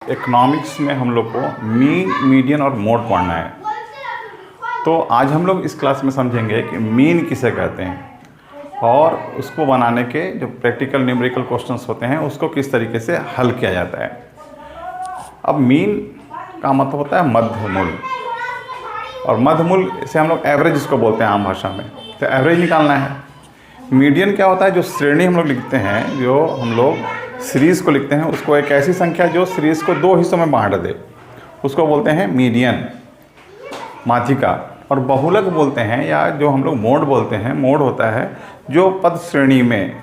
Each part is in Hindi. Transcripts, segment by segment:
इकोनॉमिक्स में हम लोग को मीन, मीडियन और मोड पढ़ना है। तो आज हम लोग इस क्लास में समझेंगे कि मीन किसे कहते हैं और उसको बनाने के जो प्रैक्टिकल न्यूमेरिकल क्वेश्चंस होते हैं उसको किस तरीके से हल किया जाता है। अब मीन का मतलब होता है मध्यमूल, और मध्यमूल से हम लोग एवरेज इसको बोलते हैं आम भाषा में। तो एवरेज निकालना है। मीडियन क्या होता है? जो श्रेणी हम लोग लिखते हैं, जो हम लोग सीरीज़ को लिखते हैं, उसको एक ऐसी संख्या जो सीरीज़ को दो हिस्सों में बांट दे, उसको बोलते हैं मीडियन, माध्यिका। और बहुलक बोलते हैं, या जो हम लोग मोड बोलते हैं, मोड होता है जो पद श्रेणी में,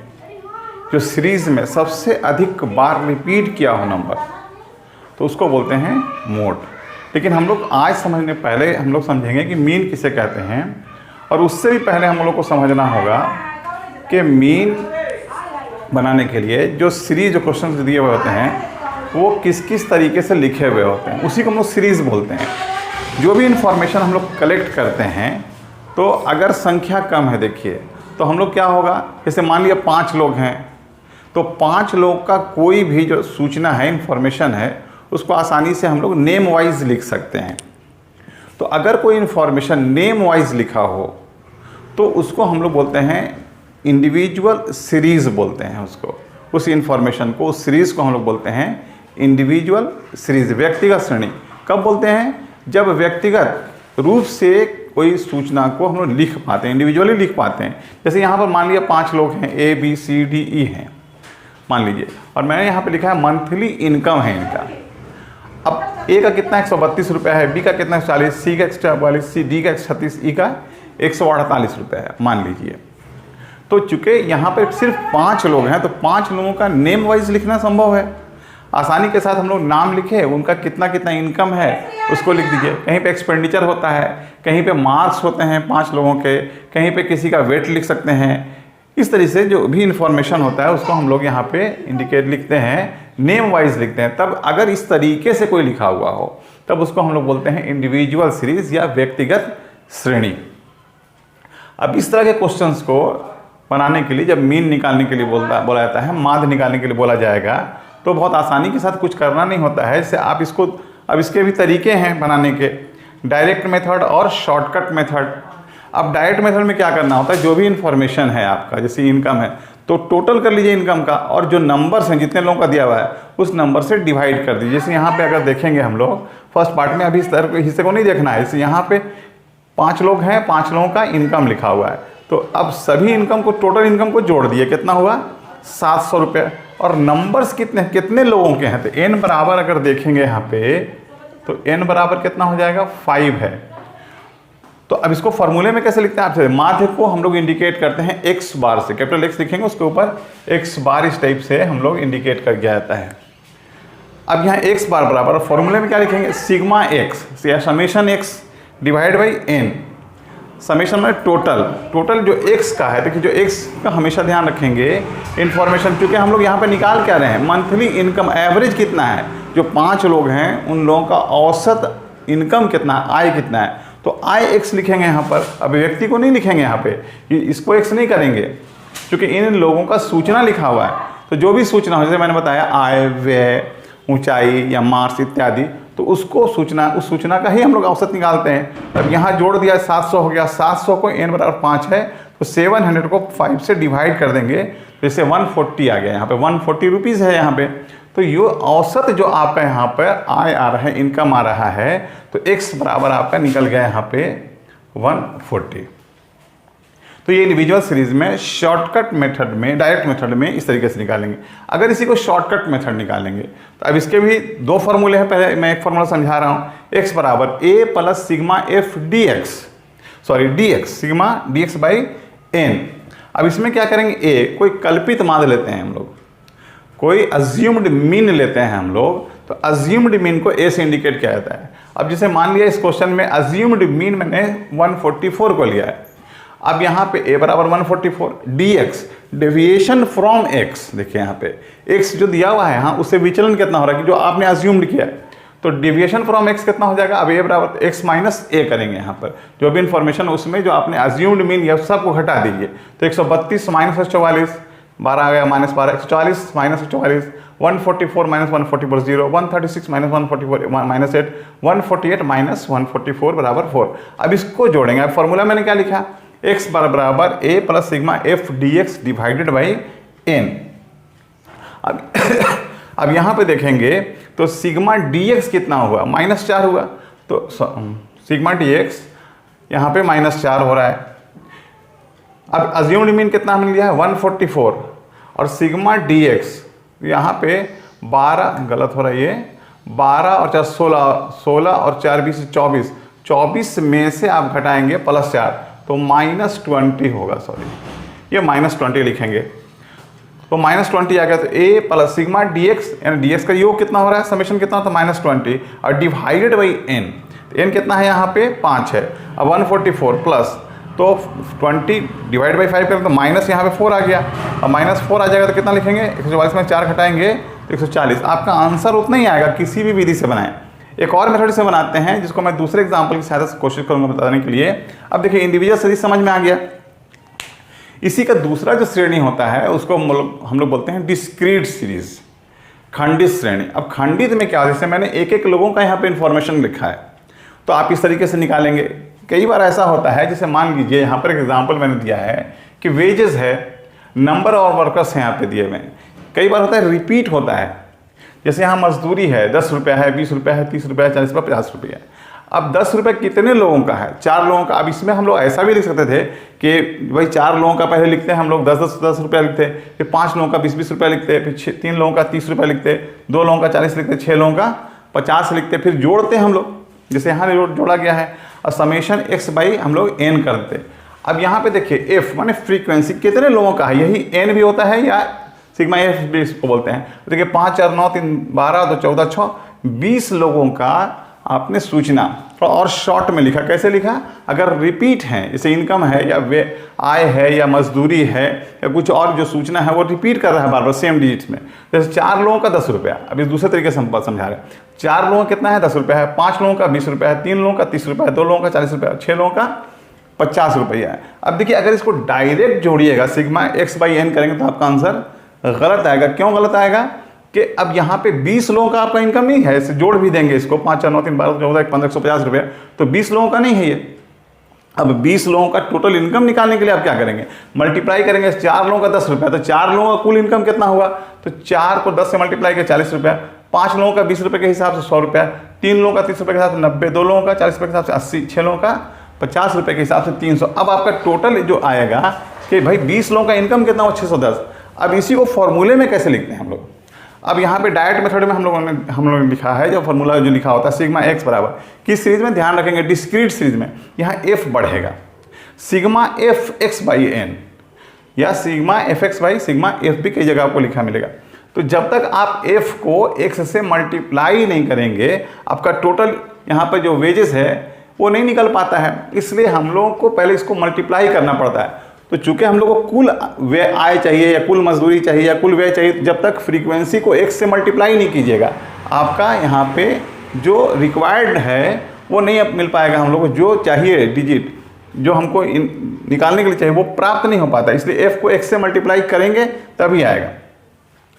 जो सीरीज़ में सबसे अधिक बार रिपीट किया हो नंबर, तो उसको बोलते हैं मोड। लेकिन हम लोग आज समझने पहले हम लोग समझेंगे कि मीन किसे कहते हैं, और उससे भी पहले हम लोग को समझना होगा कि मीन बनाने के लिए जो सीरीज, जो क्वेश्चन दिए हुए होते हैं, वो किस किस तरीके से लिखे हुए होते हैं, उसी को हम लोग सीरीज़ बोलते हैं। जो भी इंफॉर्मेशन हम लोग कलेक्ट करते हैं, तो अगर संख्या कम है, देखिए, तो हम लोग क्या होगा, जैसे मान लिया 5 लोग हैं, तो 5 लोग का कोई भी जो सूचना है, इंफॉर्मेशन है, उसको आसानी से हम लोग नेम वाइज लिख सकते हैं। तो अगर कोई इंफॉर्मेशन नेम वाइज लिखा हो तो उसको हम लोग बोलते हैं इंडिविजुअल सीरीज़ बोलते हैं उसको। उस इंफॉर्मेशन को, उस सीरीज़ को हम लोग बोलते हैं इंडिविजुअल सीरीज़, व्यक्तिगत श्रेणी। कब बोलते हैं? जब व्यक्तिगत रूप से कोई सूचना को हम लोग लिख पाते हैं, इंडिविजुअली लिख पाते हैं। जैसे यहाँ पर मान लिया 5 लोग हैं, A B C D E हैं मान लीजिए, और मैंने यहाँ पे लिखा है मंथली इनकम है इनका। अब A का कितना 132 रुपया है, B का कितना 40, C का 144, D का 136, E का 148 रुपया है मान लीजिए। तो चूँकि यहाँ पे सिर्फ 5 लोग हैं, तो 5 लोगों का नेम वाइज लिखना संभव है। आसानी के साथ हम लोग नाम लिखे, उनका कितना कितना इनकम है उसको लिख दीजिए। कहीं पे एक्सपेंडिचर होता है, कहीं पे मार्क्स होते हैं 5 लोगों के, कहीं पे किसी का वेट लिख सकते हैं। इस तरीके से जो भी इंफॉर्मेशन होता है उसको हम लोग यहाँ पे इंडिकेट लिखते हैं, नेम वाइज लिखते हैं। तब अगर इस तरीके से कोई लिखा हुआ हो तब उसको हम लोग बोलते हैं इंडिविजुअल सीरीज़ या व्यक्तिगत श्रेणी। अब इस तरह के क्वेश्चंस को बनाने के लिए, जब मीन निकालने के लिए बोला जाता है, माध्य निकालने के लिए बोला जाएगा, तो बहुत आसानी के साथ कुछ करना नहीं होता है। इससे आप इसको, अब इसके भी तरीके हैं बनाने के, डायरेक्ट मेथड और शॉर्टकट मेथड। अब डायरेक्ट मेथड में क्या करना होता है, जो भी इंफॉर्मेशन है आपका, जैसे इनकम है तो टोटल कर लीजिए इनकम का, और जो नंबर्स हैं, जितने लोगों का दिया हुआ है, उस नंबर से डिवाइड कर दीजिए। जैसे यहाँ पे अगर देखेंगे हम लोग फर्स्ट पार्ट में, अभी इस तरह हिस्से को नहीं देखना है, जैसे यहाँ पे 5 लोग हैं, 5 लोगों का इनकम लिखा हुआ है, तो अब सभी इनकम को, टोटल इनकम को जोड़ दिए, कितना हुआ 700 रुपये। और नंबर्स कितने लोगों के हैं, तो n बराबर अगर देखेंगे यहाँ पे, तो n बराबर कितना हो जाएगा 5 है। तो अब इसको फॉर्मूले में कैसे लिखते हैं आपसे, माध्य को हम लोग इंडिकेट करते हैं x बार से, कैपिटल X लिखेंगे, उसके ऊपर x बार इस टाइप से हम लोग इंडिकेट कर दिया जाता है। अब यहाँ x बार बराबर फॉर्मूले में क्या लिखेंगे, सिग्मा x या summation x divide by n। Summation में टोटल जो x का है, देखिए जो x का हमेशा ध्यान रखेंगे, इन्फॉर्मेशन, क्योंकि हम लोग यहाँ पे निकाल क्या रहे हैं, मंथली इनकम, एवरेज कितना है, जो 5 लोग हैं उन लोगों का औसत इनकम कितना है, आय कितना है, तो आय x लिखेंगे यहाँ पर। अभिव्यक्ति को नहीं लिखेंगे यहाँ पे, इसको x नहीं करेंगे, क्योंकि इन लोगों का सूचना लिखा हुआ है। तो जो भी सूचना हो, जैसे मैंने बताया आय, व्यय, ऊंचाई या मार्क्स इत्यादि, तो उसको सूचना, उस सूचना का ही हम लोग औसत निकालते हैं। अब यहाँ जोड़ दिया 700 हो गया, 700 को n बराबर 5 है, तो 700 को 5 से डिवाइड कर देंगे, तो इससे 140 आ गया। यहाँ पे 140 रुपीज़ है यहाँ पे। तो ये औसत जो आपका यहाँ पर आय आ रहा है, इनकम आ रहा है, तो x बराबर आपका निकल गया यहाँ पे 140। तो ये इंडिविजुअल सीरीज में शॉर्टकट मेथड में, डायरेक्ट मेथड में इस तरीके से निकालेंगे। अगर इसी को शॉर्टकट मेथड निकालेंगे तो अब इसके भी 2 फार्मूले हैं। पहले मैं एक फार्मूला समझा रहा हूँ, x बराबर a plus sigma f dx, dx, sigma dx by n। अब इसमें क्या करेंगे, a कोई कल्पित मान लेते हैं हम लोग, कोई अज्यूम्ड मीन लेते हैं हम लोग, तो अज्यूम्ड मीन को a से इंडिकेट किया जाता है। अब जैसे मान लिया इस क्वेश्चन में अज्यूम्ड मीन मैंने 144 को लिया है। अब यहाँ पे a बराबर 144, dx डेविएशन फ्रॉम x, देखिए यहाँ पे x जो दिया हुआ है, हाँ, उससे विचलन कितना हो रहा है कि जो आपने अज्यूम्ड किया है, तो डेविएशन फ्रॉम x कितना हो जाएगा। अब a बराबर x माइनस a करेंगे, यहाँ पर जो भी इन्फॉर्मेशन उसमें जो आपने अज्यूम्ड मीन या सबको घटा दीजिए, तो 132 माइनस 144, 12 आ गया, -12, 140 -144, 144 -144 0, 136 -144 -8, 148 -144 बराबर 4। अब इसको जोड़ेंगे। अब फॉर्मूला मैंने क्या लिखा, x बराबर a plus sigma f dx divided by n। अब यहाँ पे देखेंगे तो सिग्मा dx कितना हुआ, -4 हुआ, तो सिग्मा dx यहाँ पे -4 हो रहा है। अब अज्यूम्ड मीन कितना मिल गया है, 144, और सिग्मा dx यहाँ पे 12, गलत हो रहा है ये, 12 और 4 16, 16 और 4 20 24, 24 में से आप घटाएंगे +4 तो -20 होगा, सॉरी ये -20 लिखेंगे, तो -20 आ गया। तो a प्लस सिग्मा dx, यानी dx का योग कितना हो रहा है, समेशन कितना होता है -20 और डिवाइडेड बाई n, तो n कितना है यहाँ पे 5 है। अब 144 प्लस तो 20 डिवाइड बाई 5 करें तो माइनस यहाँ पे 4 आ गया, अब -4 आ जाएगा तो कितना लिखेंगे, 144 में 4 घटाएंगे तो 140। आपका आंसर उतना ही आएगा किसी भी विधि से बनाएं। एक और मेथड से बनाते हैं जिसको मैं दूसरे एग्जाम्पल की सहायता से कोशिश करूँगा बताने के लिए। अब देखिए इंडिविजुअल सीरीज समझ में आ गया। इसी का दूसरा जो श्रेणी होता है उसको हम लोग बोलते हैं डिस्क्रीट सीरीज, खंडित श्रेणी। अब खंडित में क्या, जैसे मैंने एक एक लोगों का यहाँ पे इन्फॉर्मेशन लिखा है तो आप इस तरीके से निकालेंगे। कई बार ऐसा होता है, जैसे मान लीजिए यहाँ पर एक एग्जाम्पल मैंने दिया है कि वेजेस है, नंबर और वर्कर्स हैं यहाँ पे दिए हुए। कई बार होता है रिपीट होता है, जैसे यहाँ मजदूरी है 10 रुपया है, 20 रुपया है, 30 रुपया है, 40 रुपया, 50 रुपया। अब 10 रुपये कितने लोगों का है, 4 लोगों का। अब इसमें हम लोग ऐसा भी लिख सकते थे कि भाई 4 लोगों का पहले लिखते हैं हम लोग 10 रुपया लिखते, फिर 5 लोगों का 20 रुपया लिखते, फिर 3 लोगों का 30 रुपया लिखते, 2 लोगों का 40 लिखते, 6 लोगों का 50 लिखते, फिर जोड़ते हम लोग, जैसे यहाँ जोड़ा गया है, और समेशन x बाई हम लोग n करते। अब यहाँ पे देखिए f माने फ्रीक्वेंसी कितने लोगों का है, यही n भी होता है या सिग्मा f भी इसको बोलते हैं। तो देखिए 5 4 9 3 12 तो 14 6 20 लोगों का आपने सूचना और शॉर्ट में लिखा। कैसे लिखा, अगर रिपीट है, जैसे इनकम है या वे आय है या मजदूरी है या कुछ और जो सूचना है वो रिपीट कर रहा है बार बार सेम डिजिट्स में। जैसे 4 लोगों का 10 रुपया, अब इस दूसरे तरीके से हम समझा रहे हैं। 4 लोगों का कितना है 10 रुपया है, 5 लोगों का 20 रुपया है, 3 लोगों का 30 रुपया है, 2 लोगों का 40 रुपया है, 6 लोगों का 50 रुपया है। अब देखिए अगर इसको डायरेक्ट जोड़िएगा सिग्मा x बाई n करेंगे तो आपका आंसर गलत आएगा। क्यों गलत आएगा कि अब यहाँ पे 20 लोगों का आपका इनकम नहीं है, इसे जोड़ भी देंगे इसको 5 4 9 3 12 14 15 150 रुपये, तो 20 लोगों का नहीं है ये। अब 20 लोगों का टोटल इनकम निकालने के लिए आप क्या करेंगे, मल्टीप्लाई करेंगे। 4 लोगों का 10 रुपया, तो 4 लोगों का कुल इनकम कितना हुआ, तो 4 को 10 से मल्टीप्लाई किया 40 रुपया, 5 लोगों का 20 रुपये के हिसाब से 100 रुपया, 3 लोगों का 30 रुपये के हिसाब से 90, 2 लोगों का 40 रुपये के हिसाब से 80, 6 लोगों का 50 रुपये के हिसाब से 300। अब आपका टोटल जो आएगा कि भाई 20 लोगों का इनकम कितना हुआ 610। अब इसी को फॉर्मूले में कैसे लिखते हैं हम लोग। अब यहाँ पे डायरेक्ट मेथड में हम लोगों ने लिखा है, जो फॉर्मूला जो लिखा होता है सिग्मा x बराबर किस सीरीज में, ध्यान रखेंगे डिस्क्रीट सीरीज में यहाँ f बढ़ेगा, sigma f x by n या sigma f x by sigma f भी कई जगह आपको लिखा मिलेगा। तो जब तक आप f को x से मल्टीप्लाई नहीं करेंगे आपका टोटल यहाँ पर जो वेजेस है वो नहीं निकल पाता है। इसलिए हम लोगों को पहले इसको मल्टीप्लाई करना पड़ता है। तो चूंकि हम लोग को कुल व्यय आय चाहिए या कुल मजदूरी चाहिए या कुल व्यय चाहिए, जब तक फ्रीक्वेंसी को x से मल्टीप्लाई नहीं कीजिएगा आपका यहाँ पे जो रिक्वायर्ड है वो नहीं मिल पाएगा। हम लोग को जो चाहिए डिजिट जो हमको निकालने के लिए चाहिए वो प्राप्त नहीं हो पाता। इसलिए f को x से मल्टीप्लाई करेंगे तभी आएगा।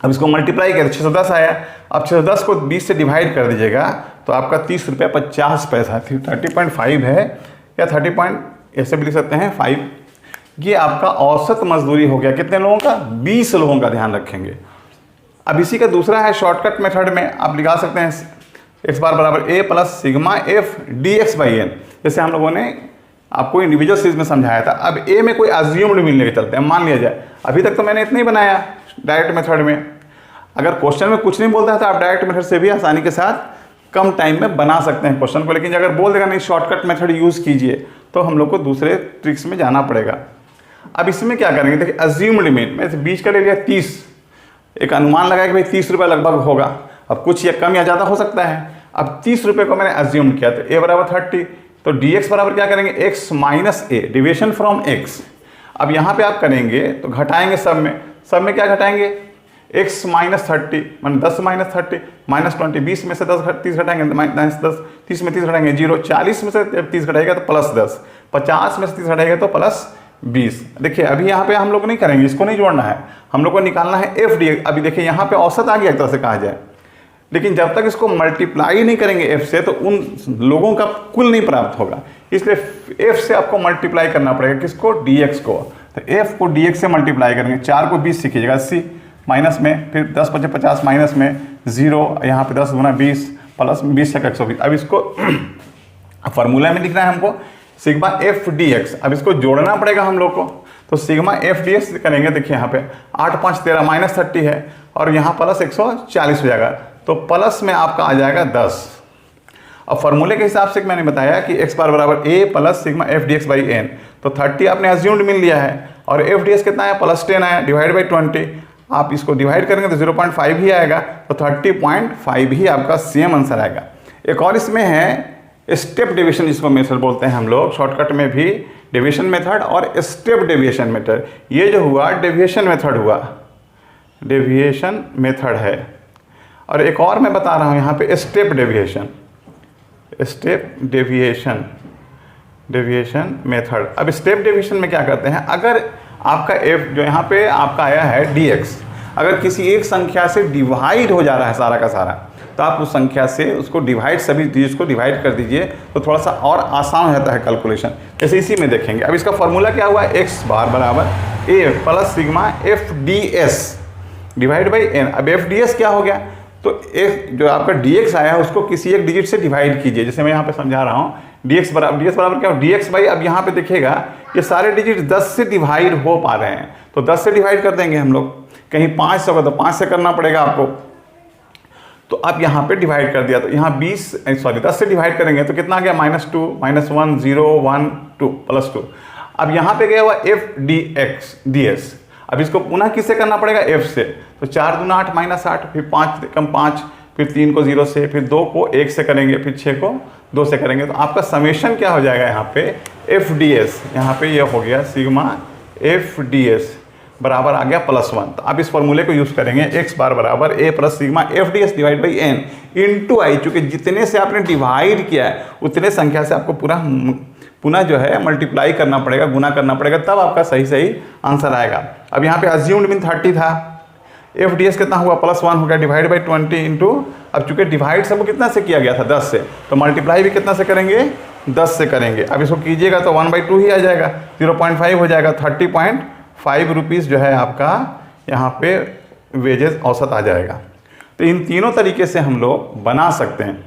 अब इसको मल्टीप्लाई करें 610 आया, अब 610 को 20 से डिवाइड कर दीजिएगा तो आपका 30 रुपया 50 पैसा 30.5 है या 30 ऐसे भी लिख सकते हैं 5। ये आपका औसत मजदूरी हो गया कितने लोगों का, 20 लोगों का, ध्यान रखेंगे। अब इसी का दूसरा है शॉर्टकट मेथड में आप लिखा सकते हैं x बार बराबर a plus sigma f dx by n। जैसे हम लोगों ने आपको इंडिविजुअल सीरीज में समझाया था। अब a में कोई अज्यूम्ड मीन लेके चलते हैं, मान लिया जाए अभी तक तो मैंने इतना ही बनाया डायरेक्ट मेथड में। अगर क्वेश्चन में कुछ नहीं बोलता है तो आप डायरेक्ट मेथड से भी आसानी के साथ कम टाइम में बना सकते हैं क्वेश्चन को। लेकिन अगर बोल देगा नहीं शॉर्टकट मेथड यूज़ कीजिए तो हम लोग को दूसरे ट्रिक्स में जाना पड़ेगा। अब इसमें क्या करेंगे, देखिए अज्यूम्ड मीन मैं बीच का ले लिया 30, एक अनुमान लगाया कि भाई 30 रुपये लगभग होगा। अब कुछ या कम या ज़्यादा हो सकता है। अब 30 रुपये को मैंने अज्यूम किया तो a बराबर 30, तो dx बराबर क्या करेंगे x minus A, deviation from x। अब यहाँ पे आप करेंगे तो घटाएंगे सब में क्या घटाएंगे, x माइनस 30 मान 10 माइनस 30 माइनस 20, 20 में से 30 घटाएंगे माइनस 10, 30 में 30 घटाएंगे 0, 40 में से 30 घटाएगा तो प्लस 10, 50 में से 30 घटाएगा तो प्लस 20। देखिए अभी यहाँ पे हम लोग नहीं करेंगे, इसको नहीं जोड़ना है, हम लोग को निकालना है एफ डी। अभी देखिए यहाँ पे औसत आ गया एक तरह से कहा जाए, लेकिन जब तक इसको मल्टीप्लाई नहीं करेंगे एफ से तो उन लोगों का कुल नहीं प्राप्त होगा। इसलिए एफ से आपको मल्टीप्लाई करना पड़ेगा, किसको, डी एक्स को। तो एफ को डी एक्स से मल्टीप्लाई करेंगे, 4 को 20 सीखिएगा 80 माइनस में, फिर 10 × 50 माइनस में 0, यहाँ पे 10 × 20 प्लस 20 से 120। अब इसको फार्मूला में लिखना है हमको सिग्मा एफ डी एक्स। अब इसको जोड़ना पड़ेगा हम लोग को, तो सिग्मा एफ डी एक्स करेंगे। देखिए यहाँ पे 8 × 5 = 13 -30 है, और यहाँ प्लस 140 हो जाएगा, तो प्लस में आपका आ जाएगा 10। अब फार्मूले के हिसाब से मैंने बताया कि x बार बराबर a plus sigma F D X by N. तो 30 आपने अज्यूम्ड मिल लिया है, और एफ डी एक्स कितना है, +10 आया, डिवाइड बाई 20। आप इसको डिवाइड करेंगे तो 0.5 ही आएगा, तो 30.5 ही आपका सेम आंसर आएगा। एक और इसमें है स्टेप डेविएशन, जिसको मेथड बोलते हैं हम लोग शॉर्टकट में भी, डेविएशन मेथड और स्टेप डेविएशन मेथड। ये जो हुआ डेविएशन मेथड हुआ, डेविएशन मेथड है। और एक और मैं बता रहा हूँ यहाँ पे step deviation, step deviation method. अब स्टेप डेविएशन में क्या करते हैं, अगर आपका एफ जो यहाँ पे आपका आया है dx, अगर किसी एक संख्या से डिवाइड हो जा रहा है सारा का सारा, तो आप उस संख्या से उसको डिवाइड, सभी डिजिट्स को डिवाइड कर दीजिए, तो थोड़ा सा और आसान हो जाता है कैलकुलेशन। जैसे इसी में देखेंगे, अब इसका फॉर्मूला क्या हुआ, x बार बराबर a plus sigma F D S divide by N. अब एफ डी एस क्या हो गया, तो एक जो आपका dx आया है उसको किसी एक डिजिट से डिवाइड कीजिए। जैसे मैं यहाँ पे समझा रहा हूँ, dx बराबर क्या हो, dx बाई, अब यहाँ पे देखिएगा ये सारे डिजिट 10 से डिवाइड हो पा रहे हैं, तो 10 से डिवाइड कर देंगे हम लोग। कहीं 5 से होगा तो 5 से करना पड़ेगा आपको, तो अब यहाँ पे डिवाइड कर दिया, तो यहाँ 10 से डिवाइड करेंगे तो कितना आ गया, -2 -1 0 1 2 +2। अब यहाँ पे गया हुआ F D x D S. अब इसको पुनः किससे करना पड़ेगा, एफ से। तो 4 दूना 8 -8, फिर 5 कम 5, फिर 3 को 0 से, फिर 2 को 1 से करेंगे, फिर 6 को 2 से करेंगे, तो आपका समेशन क्या हो जाएगा यहाँ पे, एफ डी एस। यहाँ पे ये हो गया सिग्मा एफ डी एस बराबर आ गया +1। तो आप इस फॉर्मूले को यूज़ करेंगे, x बार बराबर a plus sigma F D S divide by n into i. चूँकि जितने से आपने डिवाइड किया है उतने संख्या से आपको पूरा पुनः जो है मल्टीप्लाई करना पड़ेगा, गुना करना पड़ेगा, तब आपका सही आंसर आएगा। अब यहाँ पे अज्यूम्ड मीन 30 था, एफ डी एस कितना हुआ, +1 हो गया, डिवाइड बाई 20 इंटू, अब चूँकि डिवाइड सबको कितना से किया गया था, 10 से, तो मल्टीप्लाई भी कितना से करेंगे, 10 से करेंगे। अब इसको कीजिएगा तो 1/2 ही आ जाएगा, 0.5 हो जाएगा, 30.5 रुपीज़ जो है आपका यहाँ पे वेजेस औसत आ जाएगा। तो इन तीनों तरीके से हम लोग बना सकते हैं।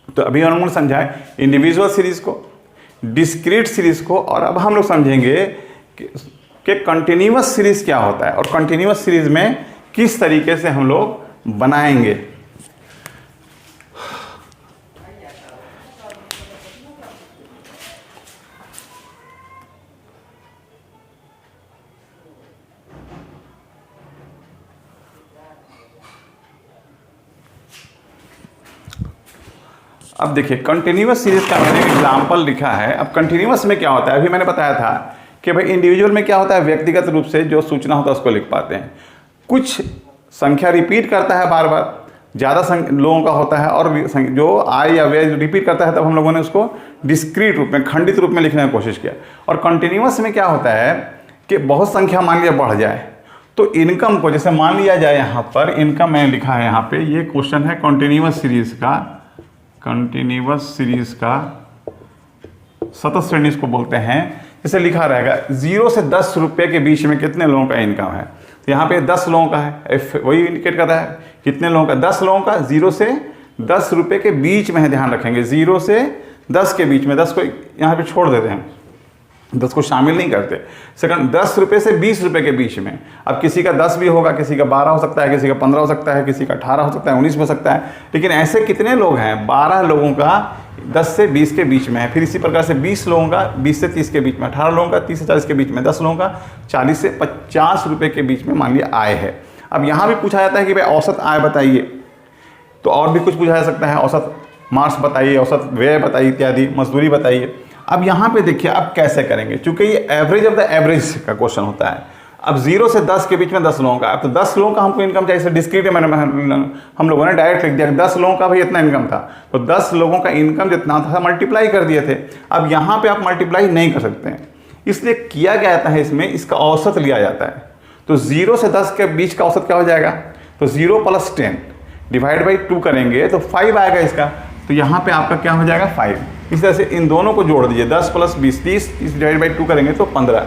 तो अभी उन्होंने समझाए इंडिविजुअल सीरीज़ को, डिस्क्रीट सीरीज़ को, और अब हम लोग समझेंगे कि कंटिन्यूअस सीरीज़ क्या होता है और कंटिन्यूअस सीरीज़ में किस तरीके से हम लोग बनाएंगे। अब देखिए कंटिन्यूअस सीरीज का मैंने एग्जाम्पल लिखा है। अब कंटिन्यूअस में क्या होता है, अभी मैंने बताया था कि भाई इंडिविजुअल में क्या होता है, व्यक्तिगत रूप से जो सूचना होता है उसको लिख पाते हैं। कुछ संख्या रिपीट करता है बार बार, ज़्यादा लोगों का होता है, और जो आय या व्यय रिपीट करता है तब हम लोगों ने उसको डिस्क्रीट रूप में, खंडित रूप में लिखने की कोशिश किया। और कंटिन्यूअस में क्या होता है कि बहुत संख्या मान लिया बढ़ जाए, तो इनकम को, जैसे मान लिया जाए यहाँ पर इनकम मैंने लिखा है, यहाँ पे ये क्वेश्चन है कंटिन्यूअस सीरीज का, कंटिन्यूअस सीरीज का सतत श्रेणी इसको बोलते हैं। जैसे लिखा रहेगा 0 से 10 रुपये के बीच में कितने लोगों का इनकम है, तो यहाँ पे 10 लोगों का है, वही इंडिकेट कर रहा है कितने लोगों का, 10 लोगों का, 0 से 10 रुपये के बीच में है, ध्यान रखेंगे 0 से 10 के बीच में, 10 को यहाँ पे छोड़ देते हैं, 10 को शामिल नहीं करते। सेकंड 10 रुपये से 20 रुपये के बीच में, अब किसी का 10 भी होगा, किसी का 12 हो सकता है, किसी का 15 हो सकता है, किसी का 18 हो सकता है, 19 हो सकता है, लेकिन ऐसे कितने लोग हैं, 12 लोगों का 10 से 20 के बीच में है। फिर इसी प्रकार से 20 लोगों का 20 से 30 के बीच में, 18 लोगों का 30 से 40 के बीच में, 10 लोगों का 40 से 50 रुपये के बीच में मान लिया आय है। अब यहाँ भी पूछा जाता है कि भाई औसत आय बताइए, तो और भी कुछ पूछा जा सकता है, औसत मार्क्स बताइए, औसत व्यय बताइए, इत्यादि, मजदूरी बताइए। अब यहाँ पे देखिए अब कैसे करेंगे, चूंकि ये एवरेज ऑफ द एवरेज का क्वेश्चन होता है। अब 0 से 10 के बीच में 10 लोगों का, अब तो 10 लोगों का हमको इनकम चाहिए, डिस्क्रीट है, हम लोगों ने डायरेक्ट लिख दिया 10 लोगों का भाई इतना इनकम था, तो 10 लोगों का इनकम जितना था मल्टीप्लाई कर दिए थे। अब यहाँ पे आप मल्टीप्लाई नहीं कर सकते हैं, इसलिए किया क्या जाता है, इसमें इसका औसत लिया जाता है। तो 0 से 10 के बीच का औसत क्या हो जाएगा, तो 0 + 10 डिवाइड बाई 2 करेंगे तो 5 आएगा इसका। तो यहाँ पे आपका क्या हो जाएगा 5। इस तरह से इन दोनों को जोड़ दीजिए, 10 + 20 30 डिवाइड बाई 2 करेंगे तो 15।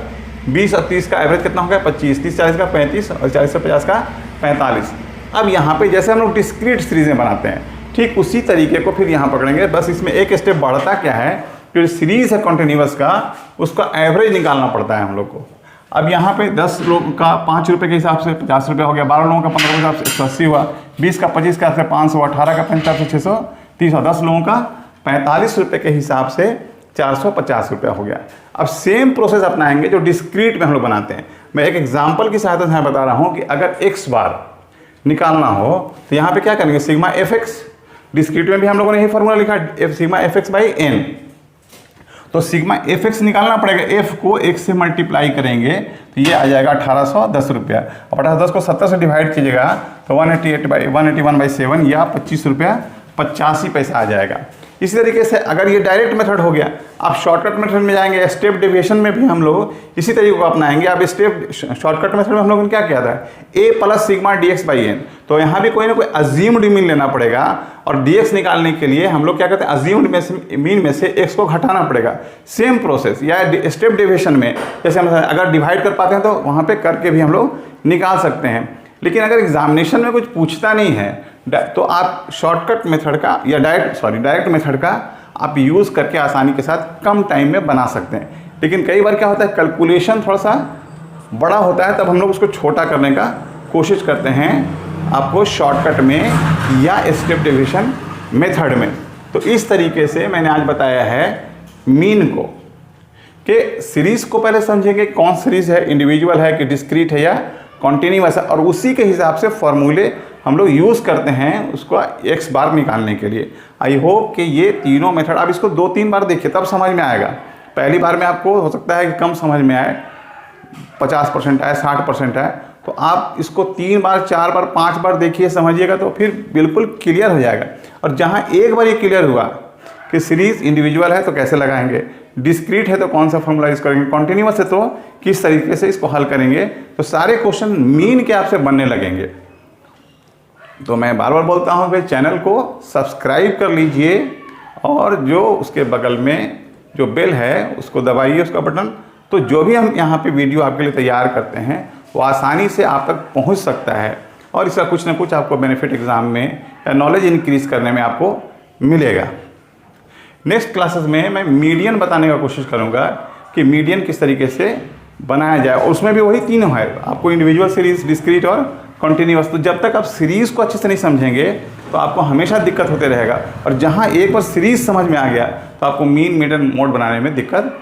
20 और 30 का एवरेज कितना हो गया 25, 30 40 का 35 और 40 से 50 का 45। अब यहाँ पे जैसे हम लोग डिस्क्रीट सीरीजें बनाते हैं, ठीक उसी तरीके को फिर यहाँ पकड़ेंगे, बस इसमें एक स्टेप बढ़ता क्या है, जो सीरीज है कॉन्टिन्यूस का उसका एवरेज निकालना पड़ता है हम लोग को। अब यहाँ पे 10 लोग का 5 रुपये के हिसाब से 50 रुपये हो गया, 12 लोगों का 15 के हिसाब से 180 हुआ, 20 का 25 का 500, 18 का 45 से 630 और 10 लोगों का 45 रुपये के हिसाब से 450 रुपया हो गया। अब सेम प्रोसेस अपनाएंगे जो डिस्क्रीट में हम लोग बनाते हैं। मैं एक एग्जाम्पल की सहायता से बता रहा हूँ कि अगर x बार निकालना हो तो यहाँ पे क्या करेंगे, सिग्मा fx, डिस्क्रीट में भी हम लोगों ने यही फॉर्मूला लिखा सिग्मा fx/n। तो सिग्मा fx निकालना पड़ेगा, f को x से मल्टीप्लाई करेंगे तो ये आ जाएगा 1810 रुपया। और 1810 को 70 से डिवाइड कीजिएगा तो 181/7 या 25 रुपया 85 पैसा आ जाएगा। इसी तरीके से अगर ये डायरेक्ट मेथड हो गया, आप शॉर्टकट मेथड में जाएंगे, स्टेप डेविएशन में भी हम लोग इसी तरीके को अपनाएंगे। अब स्टेप शॉर्टकट मेथड में हम लोगों ने क्या किया था, a + सिग्मा dx/n। तो यहाँ भी कोई ना कोई अज्यूम्ड मीन लेना पड़ेगा और dx निकालने के लिए हम लोग क्या करते हैं, अज्यूम्ड मीन में से x को घटाना पड़ेगा। सेम प्रोसेस या स्टेप डेविएशन में जैसे हम अगर डिवाइड कर पाते हैं तो वहाँ पर करके भी हम लोग निकाल सकते हैं। लेकिन अगर एग्जामिनेशन में कुछ पूछता नहीं है तो आप शॉर्टकट मेथड का या डायरेक्ट मेथड का आप यूज़ करके आसानी के साथ कम टाइम में बना सकते हैं। लेकिन कई बार क्या होता है, कैलकुलेशन थोड़ा सा बड़ा होता है, तब हम लोग उसको छोटा करने का कोशिश करते हैं आपको शॉर्टकट में या स्टेप डेविएशन मेथड में। तो इस तरीके से मैंने आज बताया है मीन को, कि सीरीज़ को पहले समझेंगे कौन सीरीज़ है, इंडिविजुअल है कि डिस्क्रीट है या कॉन्टिन्यूअस है, और उसी के हिसाब से फॉर्मूले हम लोग यूज़ करते हैं उसको x बार निकालने के लिए। आई होप कि ये तीनों मेथड आप इसको 2-3 बार देखिए तब समझ में आएगा। पहली बार में आपको हो सकता है कि कम समझ में आए, 50% आए, 60% आए, तो आप इसको 3 बार 4 बार 5 बार देखिए, समझिएगा तो फिर बिल्कुल क्लियर हो जाएगा। और जहाँ एक बार ये क्लियर हुआ कि सीरीज़ इंडिविजुअल है तो कैसे लगाएंगे, डिस्क्रीट है तो कौन सा फॉर्मूला यूज़ करेंगे, कॉन्टिन्यूअस है तो किस तरीके से इसको हल करेंगे, तो सारे क्वेश्चन मीन के आपसे बनने लगेंगे। तो मैं बार बार बोलता हूँ कि चैनल को सब्सक्राइब कर लीजिए और जो उसके बगल में जो बेल है उसको दबाइए, उसका बटन, तो जो भी हम यहाँ पे वीडियो आपके लिए तैयार करते हैं वो आसानी से आप तक पहुँच सकता है और इसका कुछ ना कुछ आपको बेनिफिट एग्ज़ाम में या नॉलेज इंक्रीज़ करने में आपको मिलेगा। नेक्स्ट क्लासेस में मैं मीडियन बताने का कोशिश करूँगा कि मीडियन किस तरीके से बनाया जाए, और उसमें भी वही तीनों है आपको, इंडिविजुअल सीरीज़, डिस्क्रीट और कॉन्टिन्यूअस। तो जब तक आप सीरीज़ को अच्छे से नहीं समझेंगे तो आपको हमेशा दिक्कत होते रहेगा, और जहाँ एक बार सीरीज़ समझ में आ गया तो आपको मीन, मीडियन, मोड बनाने में दिक्कत